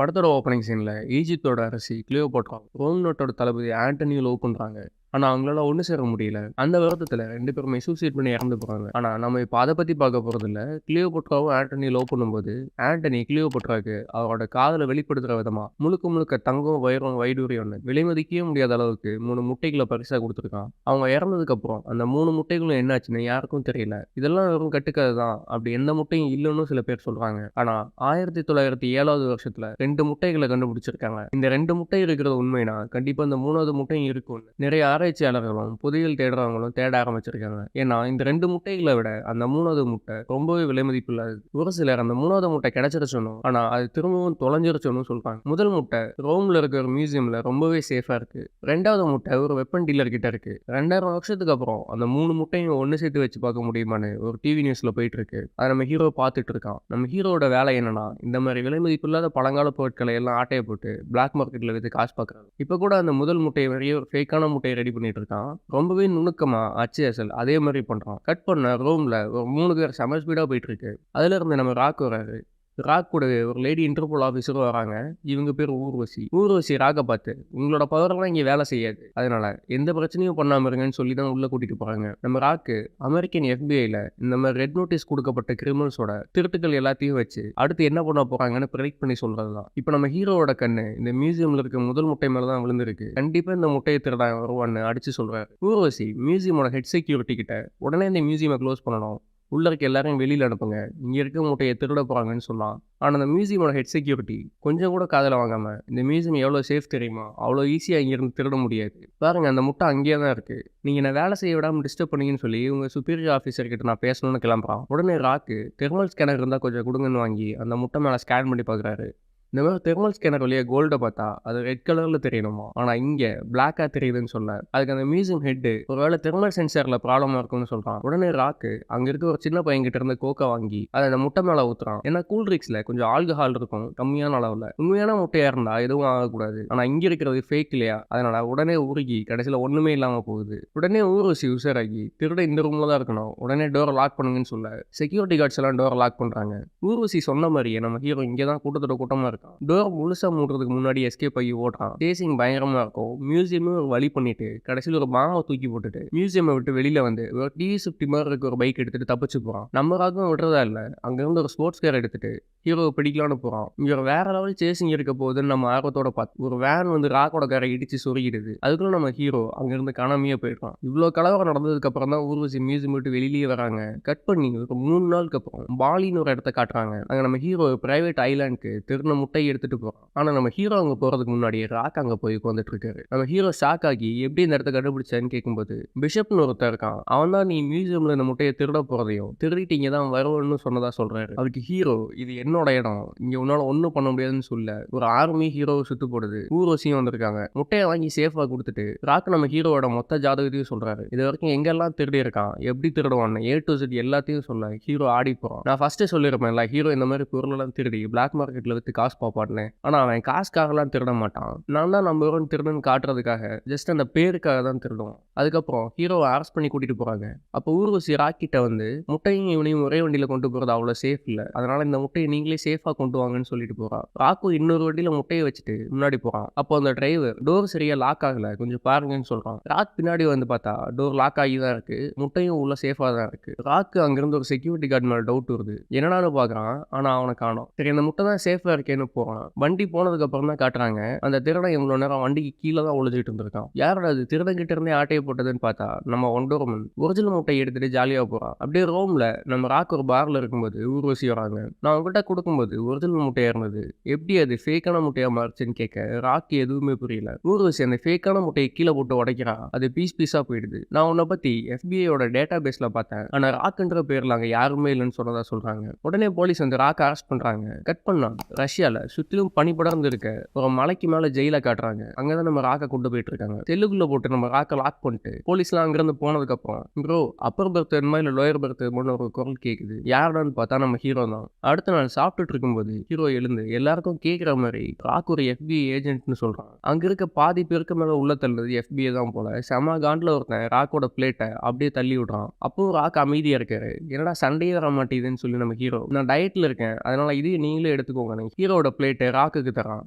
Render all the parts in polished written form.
படத்தோட ஓப்பனிங் சீன்ல ஈஜிப்தோட அரசி Cleopatra Rome நாட்டோட தளபதி ஆண்டனியை லவ் பண்றாங்க. ஆனா அவங்களால ஒண்ணு சேர முடியல. அந்த வருத்தத்துல 2 பேருமே சூசைட் பண்ணி இறந்து போறாங்க. ஆனா நம்ம இப்ப அத பத்தி பார்க்க போறதில்ல. கிளியோபாட்ராவும் ஆண்டனியும் லவ் பண்ணும்போது ஆண்டனி கிளியோபாட்ராக்கு அவரோட காதல வெளிப்படுத்துற விதமா முழுக்க முழுக்க தங்கம், வைரம், வைடூரியம்னு விலைமதிக்கவே முடியாத அளவுக்கு 3 முட்டைகள பரிசா குடுத்துருக்கான். அவங்க இறந்ததுக்கு அப்புறம் அந்த 3 முட்டைகளும் என்னாச்சுன்னு யாருக்கும் தெரியல. இதெல்லாம் வெறும் கட்டுக்கதை தான். அப்படி எந்த முட்டையும் இல்லன்னு சில பேர் சொல்றாங்க. ஆனா 1907வது வருஷத்துல 2 முட்டைகளை கண்டுபிடிச்சிருக்காங்க. இந்த 2 முட்டை இருக்கிறது உண்மைனா கண்டிப்பா இந்த 3வது முட்டையும் இருக்கும்னு நிறைய ஆராய்ச்சியாளர்களும் புதையல் தேடுறவங்களும் தேட ஆரம்பிச்சிருக்காங்க. ஏன்னா இந்த 2 முட்டைகளை விட அந்த 3வது முட்டை ரொம்பவே விலை மதிப்பு இல்லாதது. ஒரு சிலர் அந்த 3வது முட்டை கிடைச்சிருச்சோன்னு ஆனா அது திரும்பவும் தொலைஞ்சிருச்சோன்னு சொல்றாங்க. முதல் முட்டை ரோம்ல இருக்கிற ஒரு மியூசியம்ல ரொம்பவே சேஃபா இருக்கு. 2வது முட்டை ஒரு வெப்பன் டீலர் கிட்ட இருக்கு. 2000 வருஷத்துக்கு அப்புறம் அந்த 3 முட்டையும் ஒன்னு சேர்த்து வச்சு பார்க்க முடியுமான்னு ஒரு டிவி நியூஸ்ல போயிட்டு இருக்கு. அதை நம்ம ஹீரோ பார்த்துட்டு இருக்கான். நம்ம ஹீரோட வேலை என்னன்னா இந்த மாதிரி விலை மதிப்பு இல்லாத பழங்கால பொருட்களை எல்லாம் ஆட்டையை போட்டு பிளாக் மார்க்கெட்ல வித்து காசு பார்க்கறது. இப்ப கூட அந்த முதல் முட்டையை வரைய ஒரு ஃபேக்கான முட்டையை ரெடி பண்ணிட்டு இருக்கான். ரொம்பவே நுணுக்கமா அச்சு அசல் அதே மாதிரி பண்றான். கட் பண்ண ரோம்ல ஒரு 3 பேர் செம ஸ்பீடா போயிட்டு இருக்கு. அதுல இருந்து நம்ம ராக் வராரு. ராக் கூட ஒரு லேடி இன்டர்போல் ஆஃபீஸரும் வராங்க. இவங்க பேர் ஊர்வசி. ஊர்வசி ராக்கை பார்த்து உங்களோட பவர்லாம் இங்கே வேலை செய்யாது, அதனால எந்த பிரச்சனையும் பண்ணாம இருங்கன்னு சொல்லி தான் உள்ள கூட்டிட்டு போறாங்க. நம்ம ராக்கு அமெரிக்கன் எஃபிஐல இந்த மாதிரி ரெட் நோட்டீஸ் கொடுக்கப்பட்ட கிரிமினல்ஸோட திருட்டுகள் எல்லாத்தையும் வச்சு அடுத்து என்ன பண்ண போறாங்கன்னு ப்ரெடிக்ட் பண்ணி சொல்றதுதான். இப்போ நம்ம ஹீரோவோட கண்ணு இந்த மியூசியம்ல இருக்க முதல் முட்டை மேல தான் விழுந்திருக்கு. கண்டிப்பா இந்த முட்டையை திருட வருவான்னு அடிச்சு சொல்றாரு. ஊர்வசி மியூசியமோட ஹெட் செக்யூரிட்டி கிட்ட உடனே இந்த மியூசியமை க்ளோஸ் பண்ணணும், உள்ள இருக்க எல்லாரையும் வெளியில அனுப்புங்க, இங்க இருக்க முட்டையை திருட போறாங்கன்னு சொன்னான். ஆனா அந்த மியூசியமோட ஹெட் செக்யூரிட்டி கொஞ்சம் கூட காதல வாங்காம இந்த மியூசியம் எவ்வளவு சேஃப் தெரியுமா, அவ்வளோ ஈஸியா இங்கிருந்து திருட முடியாது, பாருங்க அந்த முட்டை அங்கேயே தான் இருக்கு, நீங்க என்ன வேலை செய்ய விடாம டிஸ்டர்ப் பண்ணீங்கன்னு சொல்லி உங்க சுப்பீரியர் ஆஃபீஸர் கிட்ட நான் பேசணும்னு கிளம்புறான். உடனே ராக்கு தெர்மல் ஸ்கேனர் இருந்தா கொஞ்சம் கொடுங்கன்னு வாங்கி அந்த முட்டை மேல ஸ்கேன் பண்ணி பாக்குறாரு. இந்த மாதிரி தெர்மல் ஸ்கேனர் வழியாக கோல்டை பார்த்தா அது ரெட் கலரில் தெரியணுமா, ஆனால் இங்கே பிளாக்காக தெரியுதுன்னு சொல்ல அதுக்கு அந்த மியூசியம் ஹெட்டு ஒருவேளை தெர்மல் சென்சாரில் ப்ராப்ளமாக இருக்கும்னு சொல்கிறான். உடனே ராக்கு அங்கே இருக்க ஒரு சின்ன பையன்கிட்ட இருந்து கோக்கா வாங்கி அதை அந்த முட்டை மேலே ஊற்றுறான். ஏன்னா கூல் ட்ரிங்க்ஸில் கொஞ்சம் ஆல்கஹால் இருக்கும் கம்மியான அளவில். உண்மையான முட்டையாக இருந்தால் எதுவும் ஆகக்கூடாது, ஆனால் இங்கே இருக்கிறது ஃபேக் இல்லையா, அதனால் உடனே உருகி கடைசியில் ஒன்றுமே இல்லாமல் போகுது. உடனே ஊர்வசி உஷாராகி திருட இந்த ரூமில் தான் இருக்கணும், உடனே டோரை லாக் பண்ணுங்கன்னு சொல்ல செக்யூரிட்டி கார்ட்ஸ் எல்லாம் டோரை லாக் பண்ணுறாங்க. ஊர்வசி சொன்ன மாதிரியே நம்ம ஹீரோ இங்கே தான் கூட்டத்தோட கூட்டமாக இருக்கு. டோர் முழுசா மூடுறதுக்கு முன்னாடி எஸ்கேப் ஆகி ஓடுறான். சேசிங் பயங்கரமா இருக்கும். மியூசியமே ஒரு வழி பண்ணிட்டு கடைசியில் ஒரு பாம்பை தூக்கி போட்டுட்டு மியூசியமை விட்டு வெளியில வந்து ஒரு டிவி சுப்டி மாதிரி இருக்க ஒரு பைக் எடுத்துட்டு தப்பிச்சு போறான். நம்ம ராகம் விடுறதா இல்ல, அங்க இருந்து ஒரு ஸ்போர்ட்ஸ் கார் எடுத்துட்டு ஹீரோவை பிடிக்கலான்னு போறான். இங்க ஒரு வேற லெவல் சேசிங் இருக்க போகுதுன்னு நம்ம ஆர்வத்தோட பார்த்து ஒரு வேன் வந்து ராக்கோட காரை இடிச்சு சொருகிடுது. அதுக்குள்ள நம்ம ஹீரோ அங்க இருந்து காணாமையே போயிடுறான். இவ்வளவு கலவரம் நடந்ததுக்கு அப்புறம் தான் ஊர்வசி மியூசியம் விட்டு வெளியிலேயே வராங்க. கட் பண்ணி ஒரு 3 நாளுக்கு அப்புறம் பாலின்னு ஒரு இடத்த காட்டுறாங்க. அங்க நம்ம ஹீரோ பிரைவேட் ஐலாண்டுக்கு திருந முட்டை எடுத்துட்டு போறான். ஆனா நம்ம ஹீரோ அங்க போறதுக்கு முன்னாடி ராக் அங்க போய் உட்காந்துட்டு இருக்காரு. நம்ம ஹீரோ ஷாக் ஆகி எப்படி இந்த இடத்த கண்டுபிடிச்சான்னு கேட்கும்போது பிஷப்னு ஒருத்தர் இருக்கான். அவன் தான் நீ மியூசியம்ல இந்த முட்டையை திருட போறதையும் திருடிட்டு இங்க தான் வருவன்னு சொன்னதா சொல்றாரு. அதுக்கு ஹீரோ இது என்னோட இடம், இங்க உன்னால ஒன்னும் பண்ண முடியாதுன்னு சொல்ல ஒரு ஆர்மி ஹீரோவை சுத்து போடுது. ஊர்வசியும் வந்திருக்காங்க. முட்டையை வாங்கி சேஃபா கொடுத்துட்டு ராக் நம்ம ஹீரோவோட மொத்த ஜாதகத்தையும் சொல்றாரு. இது வரைக்கும் எங்கெல்லாம் திருடி இருக்கான், எப்படி திருடுவான்னு A to Z எல்லாத்தையும் சொல்ல ஹீரோ ஆடி போறான். நான் ஃபர்ஸ்ட் சொல்லிருப்பேன்ல ஹீரோ இந்த மாதிரி பொருள் எல்லாம் திருடி பிளாக் மார்க்கெட்ல வித்து காசு பாப்பாடுன்னு. ஆனா அவன் காசுக்காகலாம் திருட மாட்டான். நான் தான் நம்ம ஒரு திருடன்னு காட்டுறதுக்காக ஜஸ்ட் அந்த பேருக்காக தான் திருடுவான். அதுக்கப்புறம் ஹீரோவை அரெஸ்ட் பண்ணி கூட்டிட்டு போறாங்க. அப்போ ஊர்வசி ராக்கிட்ட வந்து முட்டையும் இவனையும் ஒரே வண்டியில கொண்டு போறது அவ்வளவு சேஃப் இல்ல, அதனால இந்த முட்டையை நீங்களே சேஃபா கொண்டு வாங்கன்னு சொல்லிட்டு போறான். ராக்கு இன்னொரு வண்டியில முட்டையை வச்சுட்டு முன்னாடி போறான். அப்போ அந்த டிரைவர் டோர் சரியா லாக் ஆகல, கொஞ்சம் பாருங்கன்னு சொல்றான். ராக் பின்னாடி வந்து பார்த்தா டோர் லாக் ஆகி தான் இருக்கு, முட்டையும் உள்ள சேஃபா தான் இருக்கு. ராக்கு அங்கிருந்து ஒரு செக்யூரிட்டி கார்டு மேல டவுட் வருது, என்னடான்னு பாக்குறான். ஆனா அவனை காணோம். சரி அந்த முட்டை தான் சேஃபா இருக்கேன்னு போறான். வண்டி போனதுக்கு அப்புறம் தான் காட்டுறாங்க அந்த திருடன் இவ்வளவு நேரம் வண்டிக்கு கீழே தான் ஒளிஞ்சிட்டு இருந்திருக்கான். யாரோட அது திருடன் கிட்ட இருந்தே ஆட்டையை போட்டதுன்னு பார்த்தா நம்ம ஒண்டோரமன் ஒரிஜினல் முட்டையை எடுத்துட்டு ஜாலியா போறான். அப்படியே ரோம்ல நம்ம ராக் ஒரு பார்ல இருக்கும்போது ஊர்வசி வராங்க. நான் அவங்ககிட்ட கொடுக்கும்போது ஒரிஜினல் முட்டையா இருந்தது, எப்படி அது ஃபேக்கான முட்டையா மாறுச்சுன்னு கேட்க ராக்கு எதுவுமே புரியல. ஊர்வசி அந்த ஃபேக்கான முட்டையை கீழே போட்டு உடைக்கிறா, அது பீஸ் பீஸா போயிடுது. நான் உன்னை பத்தி FBIயோட டேட்டா பேஸ்ல பார்த்தேன், ஆனா ராக்குன்ற பேர்ல அங்க யாருமே இல்லைன்னு சொன்னதா சொல்றாங்க. உடனே போலீஸ் வந்து ராக் அரெஸ்ட் பண்றாங்க. கட் பண்ணா ரஷ்யால சுத்திலும் பனி படர்ந்து இருக்க ஒரு மலைக்கு மேல ஜெயில காட்டுறாங்க. அங்கதான் நம்ம ராக்க கொண்டு போயிட்டு இருக்காங்க. செல்லுக்குள்ள போட்டு நம்ம ராக்க லாக் பண்ணிட்டு போலீஸ்லாம் அங்கிருந்து போனதுக்கு அப்புறம் ப்ரோ அப்பர் பர்த் இல்ல லோயர் பர்த் ஒரு குரல் கேக்குது. யாருடான்னு பார்த்தா நம்ம ஹீரோ தான். அடுத்த நாள் சாப்பிட்டுட்டு இருக்கும்போது ஹீரோ எழுந்து எல்லாருக்கும் கேட்கிற மாதிரி ராக் ஒரு FBI ஏஜென்ட்னு சொல்றான். அங்க இருக்க பாதி பேருக்கு மேல உள்ள தள்ளுறது FBI தான் போல. செம காண்டில் ஒருத்தன் ராக்கோட பிளேட்டை அப்படியே தள்ளி விடுறான். அப்போ ராக் அமைதியா இருக்காரு. என்னடா சண்டையே வர மாட்டேதுன்னு சொல்லி நம்ம ஹீரோ நான் டயட்ல இருக்கேன், அதனால இது நீங்களே எடுத்துக்கோங்க. ஹீரோ ஹீரோவோட பிளேட்டை ராக்குக்கு தரான்.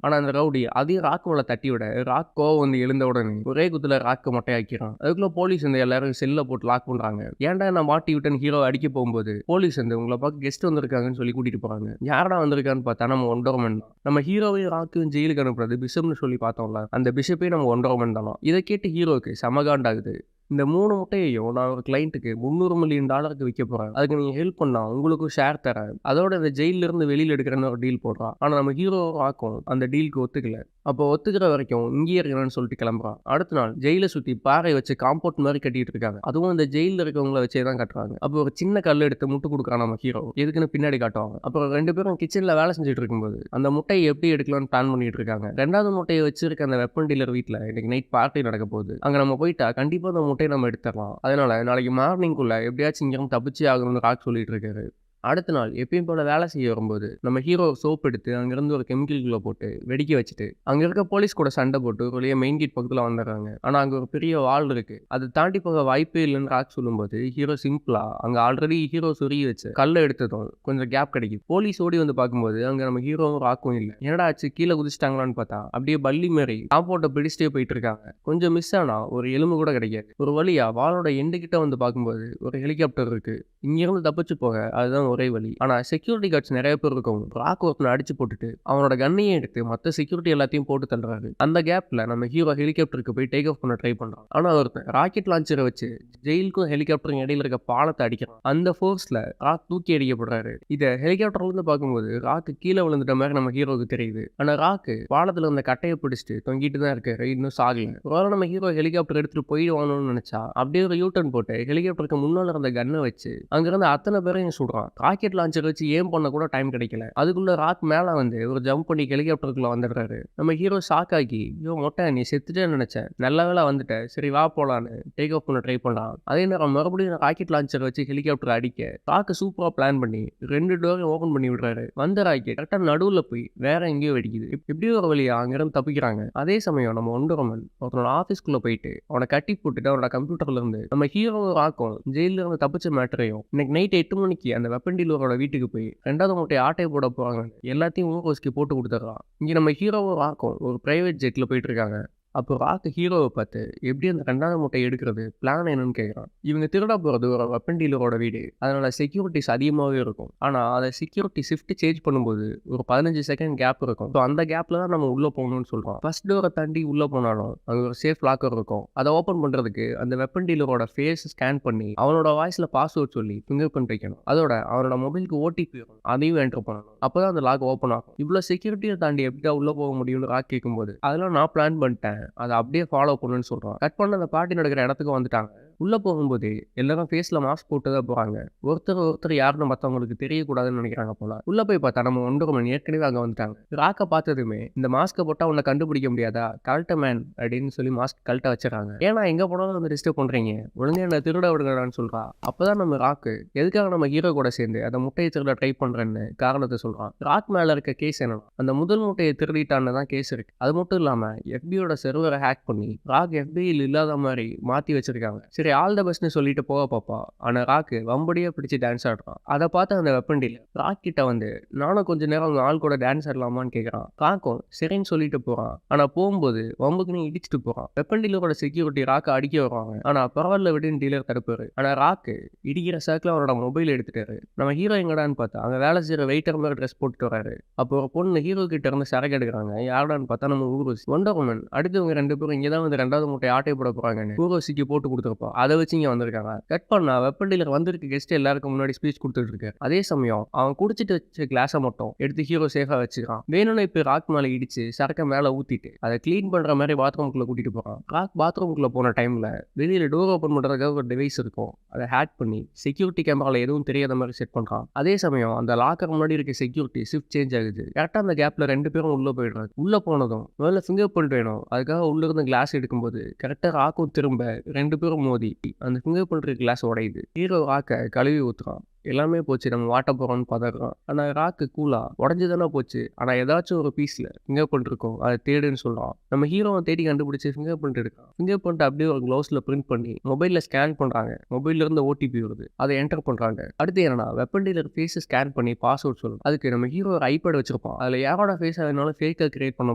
ஆனா அந்த ரவுடி அதையும் ராக் மேல தட்டி விட ராக் கோவம் வந்து எழுந்த உடனே ஒரே குத்துல ராக்கு மொட்டையாக்கிறான். அதுக்குள்ள போலீஸ் வந்து எல்லாரும் செல்ல போட்டு லாக் பண்றாங்க. ஏன்டா நான் மாட்டி விட்டேன்னு ஹீரோ அடிக்க போகும்போது போலீஸ் வந்து உங்களை பார்க்க கெஸ்ட் வந்திருக்காங்கன்னு சொல்லி கூட்டிட்டு போறாங்க. யாரா வந்திருக்கான்னு பார்த்தா நம்ம ஒண்டர்மன் தான். நம்ம ஹீரோவையும் ராக்கையும் ஜெயிலுக்கு அனுப்புறது பிஷப்னு சொல்லி பார்த்தோம்ல, அந்த பிஷப்பே நம்ம ஒண்டர்மன் தானோ. இதை கேட்டு ஹீரோக்கு சமகாண்டாகுது. இந்த 3 முட்டையையும் நான் ஒரு கிளைண்ட்டுக்கு $300 மில்லியன் விற்க போறேன். அதுக்கு நீங்க ஹெல்ப் பண்ணா உங்களுக்கும் ஷேர் தரேன். அதோட இந்த ஜெயில இருந்து வெளியில எடுக்கிறேன்னு ஒரு டீல் போடுறான். ஆனா நம்ம ஹீரோ ராக்கும் அந்த டீலுக்கு ஒத்துக்கல. அப்போ ஒத்துக்கிற வரைக்கும் இங்கேயே இருக்கிறேன்னு சொல்லிட்டு கிளம்புறான். அடுத்த நாள் ஜெயில சுத்தி பாறை வச்சு காம்பவுண்ட் மாதிரி கட்டிட்டு இருக்காங்க. அதுவும் இந்த ஜெயில இருக்கவங்கள வச்சே தான் கட்டுறாங்க. அப்போ ஒரு சின்ன கல் எடுத்து முட்டு கொடுக்குறான் நம்ம ஹீரோ. எதுக்குன்னு பின்னாடி காட்டுவாங்க. அப்புறம் 2 பேரும் கிச்சன்ல வேலை செஞ்சுட்டு இருக்கும்போது அந்த முட்டையை எப்படி எடுக்கலாம்னு பிளான் பண்ணிட்டு இருக்காங்க. 2வது முட்டையை வச்சிருக்க அந்த வெப்பன் டீலர் வீட்டுல இன்னைக்கு நைட் பார்ட்டி நடக்க போகுது. அங்க நம்ம போயிட்டா கண்டிப்பா அந்த முட்டையை நம்ம எடுத்துடலாம். அதனால நாளைக்கு மார்னிங்குள்ள எப்படியாச்சும் இங்கிருந்து தப்பிச்சு ஆகணும்னு ராக் சொல்லிட்டு இருக்காரு. அடுத்த நாள் எப்பயும் போல வேலை செய்ய வரும்போது நம்ம ஹீரோ சோப் எடுத்து அங்கிருந்து ஒரு கெமிக்கல்குள்ள போட்டு வெடிக்க வச்சுட்டு அங்க இருக்க போலீஸ் கூட சண்டை போட்டு ஒரு வழியா மெயின் கேட் பக்கத்துல வந்துடுறாங்க. ஆனா அங்க ஒரு பெரிய வால் இருக்கு, அதை தாண்டி போக வாய்ப்பே இல்லைன்னு ராக் சொல்லும்போது ஹீரோ சிம்பிளா அங்க ஆல்ரெடி ஹீரோ சொருகி வச்சு கல்லை எடுத்ததும் கொஞ்சம் கேப் கிடைக்குது. போலீஸ் ஓடி வந்து பார்க்கும்போது அங்க நம்ம ஹீரோவும் ராக்கும் இல்லை. என்னடா ஆச்சு, கீழே குதிச்சிட்டாங்களான்னு பார்த்தா அப்படியே பள்ளி மாரி காம்பவுண்ட பிடிச்சிட்டே போயிட்டு இருக்காங்க. கொஞ்சம் மிஸ் ஆனா ஒரு எலும்பு கூட கிடைக்காது. ஒரு வழியா வாளோட எண்டு கிட்ட வந்து பார்க்கும்போது ஒரு ஹெலிகாப்டர் இருக்கு. இங்கிருந்து தப்பிச்சு போக அதுதான் ஒரே வழி. ஆனா செக்யூரிட்டி கார்ட்ஸ் நிறைய பேர் இருக்கும். ராக் ஒருத்தனை அடிச்சு போட்டுட்டு அவனோட கண்ணையும் எடுத்து மத்த செக்யூரிட்டி எல்லாத்தையும் போட்டு தள்ளுறாரு. அந்த கேப்ல நம்ம ஹீரோ ஹெலிகாப்டருக்கு போய் டேக் ஆஃப் பண்ண ட்ரை பண்றான். ஆனா ஒருத்தன் ராக்கெட் லான்ச்சரை வச்சு ஜெயிலுக்கும் ஹெலிகாப்டருக்கும் இடையில இருக்க பாலத்தை அடிக்கிறான். அந்த ஃபோர்ஸ்ல ராக் தூக்கி அடிக்கப்படுறாரு. இதை ஹெலிகாப்டர்ல இருந்து பார்க்கும்போது ராக்கு கீழே விழுந்துட்ட மாதிரி நம்ம ஹீரோக்கு தெரியுது. ஆனா ராக்கு பாலத்துல இருந்த கட்டையை பிடிச்சிட்டு தொங்கிட்டு தான் இருக்காரு, இன்னும் சாகல. ஒருவேளை நம்ம ஹீரோ ஹெலிகாப்டர் எடுத்துட்டு போயிடுவானு நினைச்சா அப்படியே ஒரு யூட்டர்ன் போட்டு ஹெலிகாப்டருக்கு முன்னால இருந்த கன்னை வச்சு அங்கிருந்து அத்தனை பேரையும் சுடுறான். ராக்கெட் லான்ச்சர் வச்சு ஏம் பண்ண கூட டைம் கிடைக்கல. அதுக்குள்ள ராக் மேல வந்து ஒரு ஜம்ப் பண்ணி ஹெலிகாப்டருக்குள்ள வந்துடுறாரு. நம்ம ஹீரோ ஷாக் ஆகி, ஐயோ மொட்டை நீ செத்துட்டேன்னு நினைச்சேன், நல்ல வேலை வந்துட்ட, சரி வா போலான்னு டேக் ஆஃப் பண்ண ட்ரை பண்ணலாம். அதே நேரம் மறுபடியும் ராக்கெட் லான்ச்சர் வச்சு ஹெலிகாப்டர் அடிக்க ராக்கு சூப்பரா பிளான் பண்ணி 2 டோரையும் ஓபன் பண்ணி விடுறாரு. வந்த ராக்கெட் கரெக்டா நடுவுல போய் வேற எங்கேயோ வெடிக்குது. இப்படியும் ஒரு வழியா அங்கிருந்து தப்பிக்கிறாங்க. அதே சமயம் நம்ம ஒண்டர்மன் ஒருத்தனோட ஆபீஸ்க்குள்ள போயிட்டு அவனை கட்டி போட்டுட்டு அவனோட கம்ப்யூட்டர்ல இருந்து நம்ம ஹீரோ ராக்கும் ஜெயில இருந்து தப்பிச்ச மேட்டரையும் இன்னைக்கு நைட் 8 மணிக்கு அந்த வெப்பன் டீலரோட வீட்டுக்கு போய் 2வது முட்டை ஆட்டை போட போறாங்க. எல்லாத்தையும் ஊர்வசிக்கு போட்டு கொடுத்துட்றான். இங்க நம்ம ஹீரோவும் ராக்கும் ஒரு பிரைவேட் ஜெட்ல போயிட்டு இருக்காங்க. அப்போ ராக்கு ஹீரோவை பார்த்து எப்படி அந்த 2வது முட்டையை எடுக்கிறது பிளான் என்னன்னு கேட்குறான். இவங்க திருடா போகிறது ஒரு வெப்பன் டீலரோட வீடு, அதனால செக்யூரிட்டிஸ் அதிகமாகவே இருக்கும். ஆனால் அதை செக்யூரிட்டி ஷிஃப்ட் சேஞ்ச் பண்ணும்போது ஒரு 15 செகண்ட் கேப் இருக்கும். ஸோ அந்த கேப்ல தான் நம்ம உள்ள போகணும்னு சொல்றோம். ஃபர்ஸ்ட் டோரை தாண்டி உள்ள போனாலும் அங்கே ஒரு சேஃப் லாக்கர் இருக்கும். அதை ஓப்பன் பண்றதுக்கு அந்த வெப்பன் டீலரோட ஃபேஸ் ஸ்கேன் பண்ணி அவனோட வாய்ஸ்ல பாஸ்வேர்ட் சொல்லி ஃபிங்கர் பிரிண்ட் வைக்கணும். அதோட அவனோட மொபைலுக்கு ஓடிபி வரும், அதையும் என்டர் பண்ணணும். அப்போதான் அந்த லாக் ஓப்பன் ஆகும். இவ்வளோ செக்யூரிட்டியை தாண்டி எப்படியா உள்ள போக முடியும்னு ராக் கேட்கும்போது அதெல்லாம் நான் பிளான் பண்ணிட்டேன், அதை அப்படியே ஃபாலோ பண்ணுன்னு சொல்றான். கட் பண்ண அந்த பார்ட்டி நடக்கிற இடத்துக்கு வந்துட்டாங்க. உள்ள போகும்போது எல்லாரும் ஃபேஸ்ல மாஸ்க் போட்டு தான் போறாங்க. ஒருத்தர் யாருன்னு மற்றவங்களுக்கு தெரியக்கூடாதுன்னு நினைக்கிறாங்க போல. உள்ள போய் பார்த்தா நம்ம ஒண்டர்மன் ஏற்கனவே அங்க வந்துட்டாங்க. ராக்க பார்த்ததுமே இந்த மாஸ்கை போட்டா உன்னை கண்டுபிடிக்க முடியாதா, கல்ட்ட மேன் அப்படின்னு சொல்லி மாஸ்க் கல்ட்ட வச்சிடறாங்க. ஏன்னா எங்க போனாலும் வந்து டிஸ்டர்ப் பண்றீங்க, ஒழுங்கா என்ன திருட விடுங்கடான்னு சொல்றா. அப்பதான் நம்ம ராக்கு எதுக்காக நம்ம ஹீரோ கூட சேர்ந்து அந்த முட்டையை திருட ட்ரை பண்றேன்னு காரணத்தை சொல்றான். ராக் மேல இருக்க கேஸ் என்னன்னா அந்த முதல் முட்டையை திருடிட்டான்னு தான் கேஸ் இருக்கு. அது மட்டும் இல்லாம எஃபியோட சர்வரை ஹேக் பண்ணி ராக் எஃபிஐல இல்லாத மாதிரி மாத்தி வச்சிருக்காங்க. சரி ஆல் த பெஸ்ட்னு சொல்லிட்டு போக பாப்பா. ஆனா ராக்கு வம்படியா பிடிச்சி டான்ஸ் ஆடுறான். அதை பார்த்து அந்த வெப்பன் டீலர் ராக் கிட்ட வந்து நானும் கொஞ்ச நேரம் அவங்க ஆள் கூட டான்ஸ் ஆடலாமான்னு கேட்கறான். ராக்கும் சரின்னு சொல்லிட்டு போறான். ஆனா போகும்போது வம்புக்குன்னு இடிச்சுட்டு போறான். வெப்பன் டீலரோட செக்யூரிட்டி ராக்க அடிக்க வருவாங்க. ஆனா பரவாயில்ல விடுன்னு டீலர் தடுப்பாரு. ஆனா ராக்கு இடிக்கிற சாக்கில் அவனோட மொபைல் எடுத்துட்டாரு. நம்ம ஹீரோ எங்கடான்னு பார்த்தா அங்க வேலை செய்யற வெயிட்டர் மாதிரி ட்ரெஸ் போட்டுட்டு வராரு. அப்போ ஒரு பொண்ணு ஹீரோ கிட்ட இருந்து சரக்கு எடுக்கிறாங்க. யாருடான்னு பார்த்தா நம்ம ஊர்வசி. ஒண்டர்வுமன் அடுத்தவங்க 2 பேரும் இங்கதான் வந்து 2வது முட்டை ஆட்டை போட போறாங்கன்னு ஊர்வசிக்கு போட்டு கொடுத்துருப்பா. அதை வச்சு இங்க வந்திருக்காங்க. கட் பண்ணா வெப்பன் டீலர் வந்திருக்க கெஸ்ட் எல்லாருக்கும் முன்னாடி ஸ்பீச் கொடுத்துட்டு இருக்காரு. அதே சமயம் அவன் குடிச்சிட்டு வச்ச கிளாஸை மட்டும் எடுத்து ஹீரோ சேஃபா வச்சுக்கான். வேணும்னு இப்ப ராக் மேல இடிச்சு சரக்க மேல ஊத்திட்டு அதை கிளீன் பண்ற மாதிரி பாத்ரூமுக்குள்ள கூட்டிட்டு போறான். ராக் பாத்ரூமுக்குள்ள போன டைம்ல வெளியில டோர் ஓபன் பண்றதுக்காக ஒரு டிவைஸ் இருக்கும். அதை ஹேக் பண்ணி செக்யூரிட்டி கேமரால எதுவும் தெரியாத மாதிரி செட் பண்றான். அதே சமயம் அந்த லாக்கர் முன்னாடி இருக்க செக்யூரிட்டி ஷிஃப்ட் சேஞ்ச் ஆகுது. கரெக்டா அந்த கேப்ல 2 பேரும் உள்ள போயிடுறாங்க. உள்ள போனதும் முதல்ல ஃபிங்கர் பிரிண்ட் வேணும், அதுக்காக உள்ள இருந்து கிளாஸ் எடுக்கும்போது கரெக்டா ராக்கும் திரும்ப 2 பேரும் மோதி அந்த ஃபிங்கர் பிரிண்ட் கிளாஸ் உடையுது. ஹீரோ ராக்க கழுவி ஊத்துறான். எல்லாமே போச்சு. நம்ம மாட்ட போறோம்னு பதறான். ஆனா ராக்கு கூலா உடைஞ்சு தானே போச்சு. ஆனா ஏதாச்சும் ஒரு பீஸ்ல ஃபிங்கர் பிரிண்ட் இருக்கும். அத தேடுன்னு சொல்றான். நம்ம ஹீரோவ தேடி கண்டுபிடிச்சு ஃபிங்கர் பிரிண்ட் எடுக்கான். ஃபிங்கர் பிரிண்ட் அப்படியே ஒரு க்ளவுஸ்ல பிரிண்ட் பண்ணி மொபைல்ல ஸ்கேன் பண்றாங்க. மொபைல்ல இருந்து ஓடிபி வருது. அதை என்டர் பண்றாங்க. அடுத்து என்னன்னா வெப்பன் டீலர் ஃபேஸ் ஸ்கேன் பண்ணி பாஸ்வேர்ட் சொல்லணும். அதுக்கு நம்ம ஹீரோ ஒரு ஐபேட் வச்சிருப்பான். அதுல யாரோட ஃபேஸ் ஆனாலும் ஃபேக்கா கிரியேட் பண்ண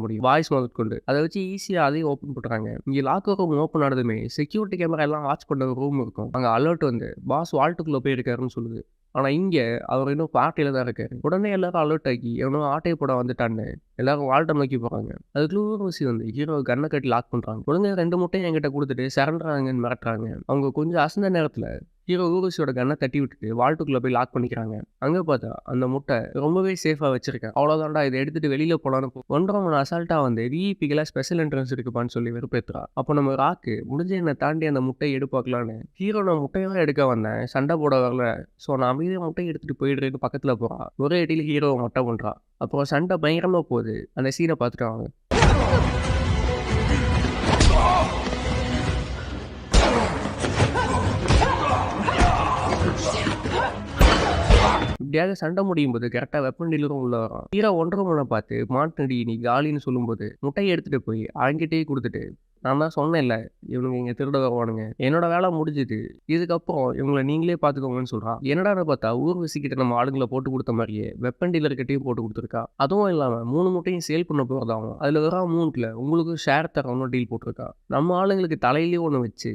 முடியும். வாய்ஸ் முதற்கொண்டு. அதை வச்சு ஈஸியா அதையும் ஓப்பன் பண்றாங்க. இங்க லாக்கர் ரூம் ஓப்பன் ஆனதுமே செக்யூரிட்டி கேமரா எல்லாம் வாட்ச் பண்ண ஒரு ரூம் இருக்கும். அங்க அலர்ட் வந்து பாஸ் வால்ட்டுக்குள்ள போயிருக்காருன்னு சொல்லுது. ஆனா இங்க அவர் இன்னும் பார்ட்டியில தான் இருக்காரு. உடனே எல்லாரும் அலர்ட் ஆகி எவனோ ஆட்டை போட வந்துட்டான்னு எல்லாரும் வால்ட்டை நோக்கி போறாங்க. அதுக்குள்ள ஊர்வசி வந்து ஹீரோ கண்ணை கட்டி லாக் பண்றாங்க. உடனே 2 முட்டையும் என்கிட்ட கொடுத்துட்டு சரண்டர் ஆகுங்கன்னு மிரட்டுறாங்க. அவங்க கொஞ்சம் அசந்த நேரத்துல ஹீரோ ஊர்வசியோட கண்ணை தட்டி விட்டுட்டு வால்ட்டுக்குள்ள போய் லாக் பண்ணிக்கிறாங்க. அங்க பார்த்தா அந்த முட்டை ரொம்பவே சேஃபா வச்சிருக்கேன். அவ்வளவுதான்டா, இதை எடுத்துட்டு வெளியில போலான்னு ஒன்றரை அசால்ட்டா வந்து விஐபிகளா ஸ்பெஷல் என்ட்ரன்ஸ் இருக்குப்பான்னு சொல்லி வெறுப்பேத்துறா. அப்போ நம்ம ராக்கு முடிஞ்ச என்னை தாண்டி அந்த முட்டையை எடுப்பாக்கலான்னு ஹீரோ நான் முட்டையெல்லாம் எடுக்க வந்தேன், சண்டை போட வரல, ஸோ நான் அமைதியாக முட்டையை எடுத்துட்டு போயிடுறேன்னு பக்கத்துல போறா. ஒரே அடியில் ஹீரோவை மொட்டை பண்றா. அப்புறம் சண்டை பயங்கரமா போகுது. அந்த சீனை பார்த்துட்டு அவங்க இப்படியாக சண்டை முடியும் போது கரெக்டாக வெப்பன் டீலரும் உள்ள வரான். ஹீரோ 1.5 பார்த்து மாட்டுனடி நீ காலின்னு சொல்லும்போது முட்டையை எடுத்துட்டு போய் அவங்கிட்டே கொடுத்துட்டு நான் தான் சொன்னேன்ல இவனுங்க இங்கே திருட வருவானுங்க, என்னோட வேலை முடிஞ்சுது, இதுக்கப்புறம் இவங்களை நீங்களே பார்த்துக்கோங்கன்னு சொல்கிறான். என்னடான்னு பார்த்தா ஊர்வசிக்கிட்ட நம்ம ஆளுங்களை போட்டு கொடுத்த மாதிரியே வெப்பன் டீலர்கிட்டையும் போட்டு கொடுத்துருக்கா. அதுவும் இல்லாமல் 3 முட்டையும் சேல் பண்ண போகிறதாகும். அதில் வர அமௌண்ட்டில் உங்களுக்கு ஷேர் தரணும்னு டீல் போட்டிருக்கா. நம்ம ஆளுங்களுக்கு தலையிலேயே ஒன்று வச்சு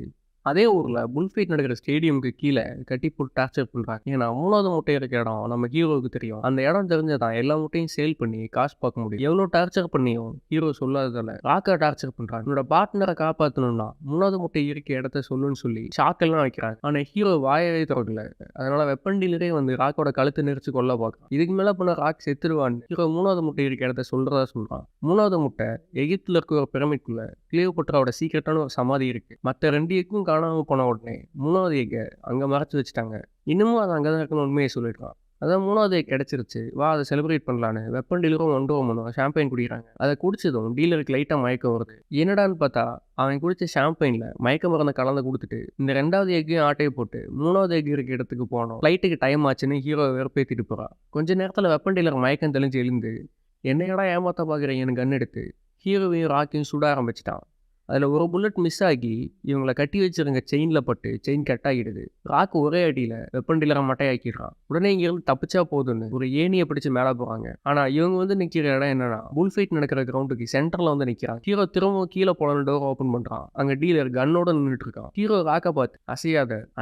அதே ஊரில் புல்ஃபைட் நடக்கிற ஸ்டேடியமுக்கு கீழே கட்டி போட்டு டார்ச்சர் பண்ணுறாங்க. ஏன்னா 3வது முட்டை இருக்க இடம் நம்ம ஹீரோவுக்கு தெரியும். அந்த இடம் தெரிஞ்சதான் எல்லா முட்டையும் சேல் பண்ணி காசு பார்க்க முடியும். எவ்வளோ டார்ச்சர் பண்ணியும் ஹீரோ சொல்லாததால ராக்கா டார்ச்சர் பண்ணுறாங்க. என்னோட பார்ட்னரை காப்பாற்றணும்னா 3வது முட்டை இருக்க இடத்த சொல்லுன்னு சொல்லி ஷாக்கெல்லாம் வைக்கிறாங்க. ஆனால் ஹீரோ வாயவே திறக்கல. அதனால வெப்பன் டீலரே வந்து ராக்கோட கழுத்து நெரிச்சு கொல்ல பார்க்கலாம். இதுக்கு மேலே பண்ண ராக் செத்துருவான்னு ஹீரோ 3வது முட்டை இருக்க இடத்த சொல்றதா சொல்றான். 3வது முட்டை எகிப்துல இருக்க ஒரு பிரமிட்குள்ள கிளியோபாட்ராவோட சீக்கிரட்டான ஒரு சமாதி இருக்கு. மற்ற 2 எக்கும் காணாமல் போன உடனே 3வது எக்கை அங்கே மறைச்சு வச்சுட்டாங்க. இன்னமும் அது அங்கே தான் இருக்குன்னு உண்மையை சொல்லியிருக்கான். அதான் 3வது எக் கிடைச்சிருச்சு, வா அதை செலிப்ரேட் பண்ணலான்னு வெப்பன் டீலரும் 1 ஷாம்பைன் குடிக்கிறாங்க. அதை குடிச்சதும் டீலருக்கு லைட்டாக மயக்கம் வருது. என்னடான்னு பார்த்தா அவன் குடிச்ச ஷாம்பைனில் மயக்க மருந்தை கலந்து கொடுத்துட்டு இந்த 2வது எக்கையும் ஆட்டையை போட்டு 3வது எக் இருக்க இடத்துக்கு போனோம். ஃப்ளைட்டுக்கு டைம் ஆச்சுன்னு ஹீரோ வெறுப்பேற்றிட்டு போகிறான். கொஞ்ச நேரத்தில் வெப்பன் டீலர் மயக்கம் தெளிஞ்சு எழுந்து என்னையடா ஏமாத்த பார்க்குறீங்கன்னு கன் எடுத்து ஹீரோவையும் ராக்கையும் சுட ஆரம்பிச்சிட்டான். அதில் ஒரு புல்லட் மிஸ் ஆகி இவங்களை கட்டி வச்சிருங்க செயினில் பட்டு செயின் கட் ஆகிடுது. ராக்கு ஒரே அடியில் வெப்பன் டீலரை மட்டையாக்கிடுறான். உடனே இங்கிருந்து தப்பிச்சா போதுன்னு ஒரு ஏணியை பிடிச்சு மேலே போகிறாங்க. ஆனால் இவங்க வந்து நிற்கிற இடம் என்னன்னா புல்ஃபைட் நடக்கிற கிரவுண்டுக்கு சென்டரில் வந்து நிற்கிறாங்க. ஹீரோ திரும்ப கீழே போன டோர் ஓப்பன் பண்ணுறான். அங்கே டீலர் கன்னோட நின்றுட்டு இருக்கான். ஹீரோ ராக்கை பார்த்து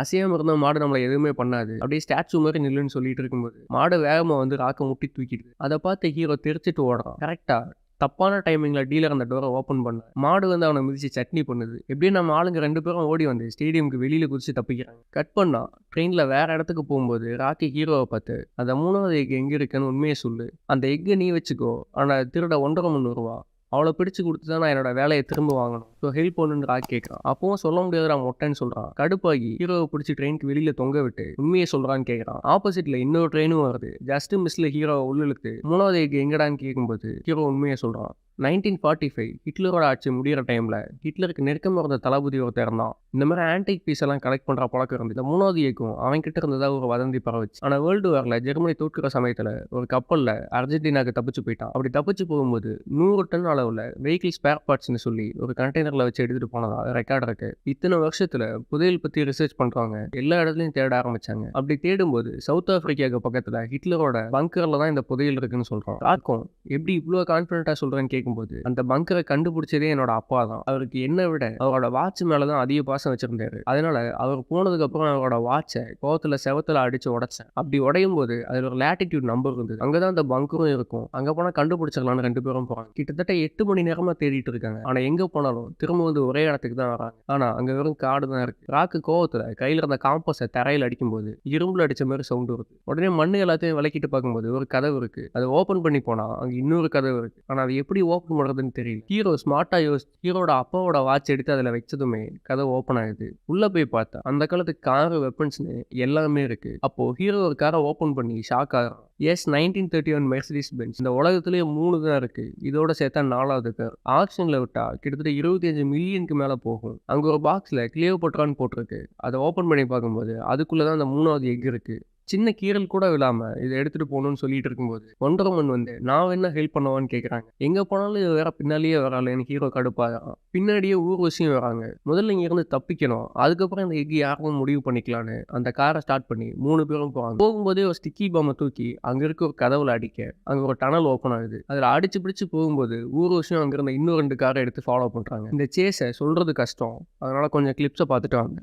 அசையாம இருந்த மாடு நம்மளை எதுவுமே பண்ணாது, அப்படியே ஸ்டாச்சு மாதிரி நில்லுன்னு சொல்லிட்டு இருக்கும்போது மாடு வேகமாக வந்து ராக்கை முட்டி தூக்கிடுது. அதை பார்த்து ஹீரோ தெரிச்சிட்டு ஓடுறான். கரெக்டா தப்பான டைமிங்கில் டீலர் அந்த டோரை ஓப்பன் பண்ண மாடு வந்து அவனை மிதிச்சு சட்னி பண்ணுது. எப்படியும் நம்ம ஆளுங்க 2 பேரும் ஓடி வந்து ஸ்டேடியமுக்கு வெளியில் குதிச்சு தப்பிக்கிறாங்க. கட் பண்ணா ட்ரெயினில் வேற இடத்துக்கு போகும்போது ராக்கி ஹீரோவை பார்த்து அந்த 3வது எக் எங்கே இருக்குன்னு உண்மையை சொல்லு, அந்த எக்கை நீ வச்சுக்கோ, ஆனால் திருட 1.5 ரூபா, அவளை பிடிச்சு கொடுத்து தான் நான் என்னோட வேலையை திரும்ப வாங்கணும், ஸோ ஹெல்ப் பண்ணுன்னு ராக் கேட்குறான். அப்பவும் சொல்ல முடியாது நான் மொட்டைன்னு சொல்கிறான். கடுப்பாகி ஹீரோவை பிடிச்சி ட்ரெயினுக்கு வெளியில் தொங்க விட்டு உண்மையை சொல்கிறான்னு கேட்குறான். ஆப்போசிட்டில் இன்னொரு ட்ரெயினும் வருது. ஜஸ்ட் மிஸ்ல ஹீரோவை உள்ளிழுத்து 3வது எக் எங்கடான்னு கேட்கும்போது ஹீரோ உண்மையை சொல்கிறான். 1945 ஹிட்லரோட ஆட்சி முடிகிற டைமில் ஹிட்லருக்கு நெருக்கமாக இருந்த தளபதி ஒருத்தர் இருந்தான். இந்த மாதிரி ஆன்டிக் பீஸ் எல்லாம் கலெக்ட் பண்ணுற பழக்கம் இருந்து இந்த 3வது எக்கும் அவன் கிட்ட இருந்ததாக ஒரு வதந்தி பரவச்சு. ஆனால் வேர்ல்டு வாரில் ஜெர்மனி தோற்கிற சமயத்தில் ஒரு கப்பலில் அர்ஜென்டினாவுக்கு தப்பிச்சு போயிட்டான். அப்படி தப்பிச்சு போகும்போது 100 டன் அளவில் வெஹிக்கிள் ஸ்பேர் பார்ட்ஸ்னு சொல்லி ஒரு கண்டெய்னரில் வச்சு எடுத்துகிட்டு போனதா ரெக்கார்ட் இருக்கு. இத்தனை வருஷத்தில் புதையல் பற்றி ரிசர்ச் பண்ணுறவங்க எல்லா இடத்துலையும் தேட ஆரம்பிச்சாங்க. அப்படி தேடும்போது சவுத் ஆப்பிரிக்காவுக்கு பக்கத்தில் ஹிட்லரோட பங்கரில் தான் இந்த புதையல் இருக்குன்னு சொல்கிறோம். ராக்கும் எப்படி இவ்வளோ கான்ஃபிடென்ட்டாக சொல்கிறேன்னு கேட்கும்போது அந்த பங்கரை கண்டுபிடிச்சதே என்னோட அப்பா தான். அவருக்கு என்ன விட அவரோட வாட்ச் மேலதான் அதிக பாசம் வச்சிருந்தாரு. அதனால அவர் போனதுக்கு அப்புறம் அவரோட வாட்சை கோவத்துல செவத்துல அடிச்சு உடைச்சேன். அப்படி உடையும் போது அதுல ஒரு லேட்டிடியூட் நம்பர் இருந்தது. அங்கதான் அந்த பங்கரும் இருக்கும். அங்க போனா கண்டுபிடிச்சிடலாம்னு 2 பேரும் போறாங்க. கிட்டத்தட்ட 8 மணி நேரமா தேடிட்டு இருக்காங்க. ஆனா எங்க போனாலும் திரும்ப வந்து ஒரே இடத்துக்கு தான் வராங்க. ஆனா அங்க வெறும் காடு தான் இருக்கு. ராக்கு கோவத்துல கையில இருந்த காம்பஸை தரையில் அடிக்கும்போது இரும்புல அடிச்ச மாதிரி சவுண்ட் வருது. உடனே மண்ணு எல்லாத்தையும் விளக்கிட்டு பார்க்கும்போது ஒரு கதவு இருக்கு. அதை ஓபன் பண்ணி போனா அங்க இன்னொரு கதவு இருக்கு. ஆனா அது எப்படி ஓபன் பண்றதுன்னு தெரியல. ஹீரோ ஸ்மார்ட்டா யோசிச்சு ஹீரோட அப்பாவோட வாட்ச் எடுத்து அதுல வச்சதுமே கதவு ஓப்பன் ஆகுது. உள்ள போய் பார்த்தா அந்த காலத்துக்கு கார் வெப்பன்ஸ்னு எல்லாமே இருக்கு. அப்போ ஹீரோ ஒரு காரை ஓப்பன் பண்ணி ஷாக் ஆகிறான். Yes 1931 Mercedes Benz. இந்த உலகத்திலேயே 3 தான் இருக்கு. இதோட சேர்த்தா 4வது கார். ஆக்ஷன்ல விட்டா கிட்டத்தட்ட 25 மில்லியனுக்கு மேல போகும். அங்க ஒரு பாக்ஸ்ல கிளியோபாட்ரான்னு போட்டிருக்கு. அதை ஓப்பன் பண்ணி பார்க்கும்போது அதுக்குள்ளதான் அந்த 3வது எக் இருக்கு. சின்ன கீறல் கூட விழாம இதை எடுத்துட்டு போகணும்னு சொல்லிட்டு இருக்கும்போது ஒண்டர் உமன் வந்து நான் வேணா ஹெல்ப் பண்ணுவான்னு கேட்குறாங்க. எங்க போனாலும் இது வேற பின்னாலேயே வரால எனக்கு ஹீரோ கடுப்பாகிறான். பின்னாடியே ஊர்வசியும் வராங்க. முதல்ல இங்க இருந்து தப்பிக்கணும், அதுக்கப்புறம் இந்த எக் யாருக்கும் முடிவு பண்ணிக்கலான்னு அந்த காரை ஸ்டார்ட் பண்ணி 3 பேரும் போவாங்க. போகும்போதே ஒரு ஸ்டிக்கி பாம்பை தூக்கி அங்க இருக்க ஒரு கதவுல அடிக்க அங்க ஒரு டனல் ஓப்பன் ஆகுது. அதுல அடிச்சு பிடிச்சு போகும்போது ஊர்வசியும் அங்க இருந்த இன்னும் 2 காரை எடுத்து ஃபாலோ பண்றாங்க. இந்த சேஸை சொல்றது கஷ்டம், அதனால கொஞ்சம் கிளிப்ஸை பார்த்துட்டு வாங்க.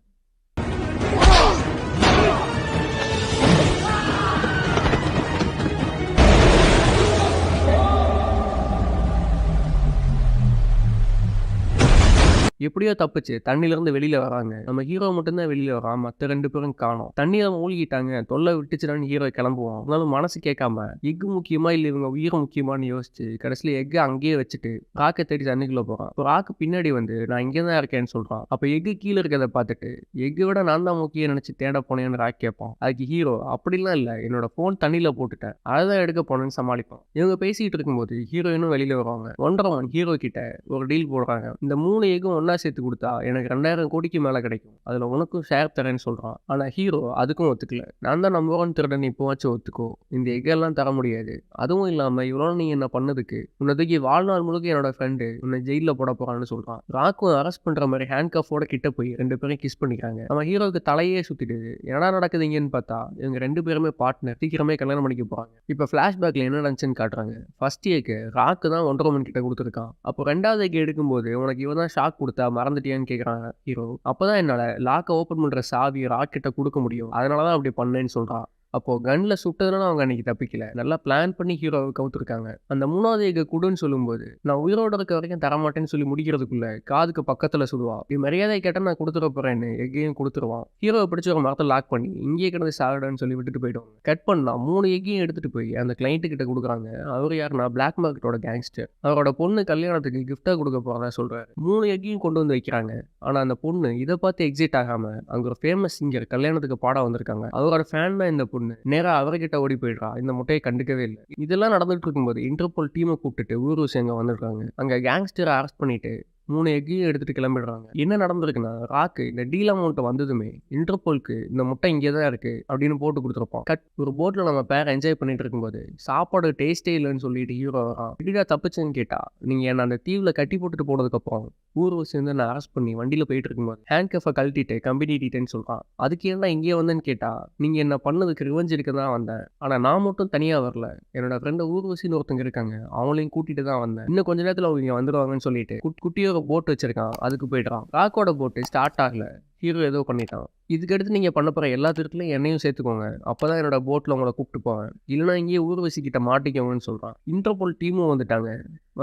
எப்படியோ தப்பிச்சு தண்ணியிலிருந்து வெளியில வராங்க. நம்ம ஹீரோ மட்டும்தான் வெளியில வரான், மற்ற 2 பேரும் காணோம். தண்ணியில மூழ்கிட்டாங்க, தொல்லை விட்டுச்சுடான்னு ஹீரோ கிளம்புவான். அதனால மனசு கேட்காம எக்கு முக்கியமா இல்லை இவங்க உயிர் முக்கியமானு யோசிச்சு கடைசியில எக்கு அங்கேயே வச்சுட்டு ராக்கை தேடி தண்ணிக்குள்ள போறான். இப்போ ராக்கு பின்னாடி வந்து நான் இங்கே தான் இருக்கேன்னு சொல்றான். அப்போ எக்கு கீழே இருக்கிறத பார்த்துட்டு எக்கை விட நான் தான் முக்கியம் நினைச்சு தேட போனேன்னு ராக் கேட்பான். அதுக்கு ஹீரோ அப்படிலாம் இல்லை, என்னோட போன் தண்ணியில போட்டுட்டேன், அதான் எடுக்க போனேன்னு சமாளிப்பான். இவங்க பேசிட்டு இருக்கும்போது ஹீரோயினும் வெளியில வருவாங்க. ஒண்டர் உமன் ஹீரோ கிட்ட ஒரு டீல் போடுறாங்க. இந்த 3 எக்கும் ஒன்னா சேர்த்து கொடுத்தா எனக்கு 2000 கோடிக்கு மேல கிடைக்கும், அதுல உனக்கும் ஷேர் தரேன்னு சொல்றான். ஆனா ஹீரோ அதுக்கும் ஒத்துக்கல. நான் தான் நம்பர் 1 திருடன், இப்போவாச்சும் ஒத்துக்கோ, இந்த எக்கெல்லாம் தர முடியாது. அதுவும் இல்லாம இவ்வளோ நீ என்ன பண்ணதுக்கு உன்னதுக்கு வாழ்நாள் முழுக்க என்னோட ஃப்ரெண்டு உன்னை ஜெயில போட போறான்னு சொல்றான். ராக்கும் அரெஸ்ட் பண்ற மாதிரி ஹேண்ட் கஃபோட கிட்ட போய் 2 பேரும் கிஸ் பண்ணிக்கிறாங்க. நம்ம ஹீரோக்கு தலையே சுத்திடுது. என்னடா நடக்குதுங்கன்னு பார்த்தா இவங்க 2 பேருமே பார்ட்னர், சீக்கிரமே கல்யாணம் பண்ணிக்க போறாங்க. இப்ப பிளாஷ்பேக்ல என்ன நடந்துச்சுன்னு காட்டுறாங்க. ஃபர்ஸ்ட் ஏக்கு ராக்கு தான் ஒண்டர் உமன் கிட்ட கொடுத்துருக்கான். அப்போ 2வது ஏக்கு எடுக்கும்போது உனக்கு இவன் தான் ஷாக் கொடுத்தா மறந்துட்டியான்னு கேட்குறாங்க ஹீரோ. அப்போதான் என்னால் லாக்கை ஓப்பன் பண்ணுற சாவி ராக்கிட்ட கொடுக்க முடியும், அதனால தான் அப்படி பண்ணேன்னு சொல்கிறான். அப்போது கன்னில் சுட்டதுனால அவங்க அன்றைக்கி தப்பிக்கல, நல்லா பிளான் பண்ணி ஹீரோவை கவுத்துருக்காங்க. அந்த 3வது எக்கு குடுன்னு சொல்லும்போது நான் உயிரோடு இருக்க வரைக்கும் தரமாட்டேன்னு சொல்லி முடிக்கிறதுக்குள்ள காதுக்கு பக்கத்தில் சுடுவான். இப்படி மரியாதை கேட்டால் நான் கொடுத்துட போகிறேன்னு எக்கையும் கொடுத்துருவான். ஹீரோவை பிடிச்சி ஒரு மரத்தை லாக் பண்ணி இங்கேயே கிடந்து சாகடான்னு சொல்லி விட்டுட்டு போயிடுவாங்க. கட் பண்ணால் 3 எக்கையும் எடுத்துகிட்டு போய் அந்த கிளைண்ட்டு கிட்ட கொடுக்குறாங்க. அவர் யாருன்னா பிளாக் மார்க்கெட்டோட கேங்ஸ்டர். அவரோட பொண்ணு கல்யாணத்துக்கு கிஃப்டாக கொடுக்க போகிறதா சொல்கிறாரு. 3 எக்கையும் கொண்டு வந்து வைக்கிறாங்க. ஆனால் அந்த பொண்ணு இதை பார்த்து எக்ஸைட் ஆகாமல் அங்கே ஒரு ஃபேமஸ் சிங்கர் கல்யாணத்துக்கு பாட வந்திருக்காங்க. அவரோட ஃபேன் தான் இந்த பொண்ணு. நேரா அவர்கிட்ட ஓடி போயிடுறா. இந்த முட்டையை கண்டுக்கவே இல்லை. இதெல்லாம் நடந்துட்டு இருக்கும்போது இன்டர்போல் டீமை கூப்பிட்டுட்டு ஊர்வசி அங்க வந்திருக்காங்க. அங்க கேங்ஸ்டரை அரெஸ்ட் பண்ணிட்டு 3 எக்கையும் எடுத்துட்டு கிளம்பிடுறாங்க. என்ன நடந்திருக்குன்னா ராக்கு இந்த டீல் அமௌண்ட் வந்ததுமே இன்டர்போலுக்கு இந்த முட்டை இங்கே தான் இருக்கு அப்படின்னு போட்டு கொடுத்துருப்பான். கட் ஒரு போட்ல நம்ம பேர் என்ஜாய் பண்ணிட்டு இருக்கும்போது சாப்பாடு டேஸ்டே இல்லைன்னு சொல்லிட்டு ஹீரோ வரான். எப்படிடா தப்பிச்சுன்னு கேட்டா, நீங்க என்ன அந்த தீவுல கட்டி போட்டுட்டு போனதுக்கு அப்புறம் ஊர்வசி வந்து நான் அரெஸ்ட் பண்ணி வண்டியில போயிட்டு இருக்கும்போது ஹேண்ட் கஃபை கழட்டிட்டு கம்பெனி டீட்டேன்னு சொல்றான். அதுக்கு ஏன்னா இங்கே வந்தேன்னு கேட்டா, நீங்க என்ன பண்ணதுக்கு ரிவெஞ்ச் எடுக்க தான் வந்தேன், ஆனா நான் மட்டும் தனியா வரல, என்னோட ஃப்ரெண்ட் ஊர்வசின்னு ஒருத்தங்க இருக்காங்க, அவங்களையும் கூட்டிட்டு தான் வந்தேன், இன்னும் கொஞ்ச நேரத்தில் அவங்க இங்க வந்துடுவாங்கன்னு சொல்லிட்டு குட்டியோ போட் வச்சிருக்கான், அதுக்கு போயிட்டான். ராக்கோட போட்டு ஸ்டார்ட் ஆகல, ஹீரோ ஏதோ பண்ணிட்டான். இதுக்கடுத்து நீங்க பண்ண போற எல்லா திருட்டுலையும் என்னையும் சேர்த்துக்கோங்க, அப்பதான் என்னோட போட்ல உங்களை கூப்பிட்டு போவேன், இல்லைன்னா இங்கேயே ஊர்வசி கிட்ட மாட்டிக்கோங்கன்னு சொல்றான். இன்டர்போல் டீமும் வந்துட்டாங்க.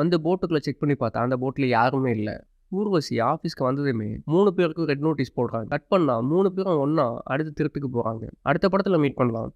வந்து போட்டுக்குள்ள செக் பண்ணி பார்த்தா அந்த போட்ல யாருமே இல்லை. ஊர்வசி ஆஃபீஸ்க்கு வந்ததுமே 3 பேருக்கும் ரெட் நோட்டீஸ் போடுறாங்க. கட் பண்ணா 3 பேரும் ஒன்னா அடுத்த திருட்டுக்கு போறாங்க. அடுத்த படத்துல மீட் பண்ணலாம்.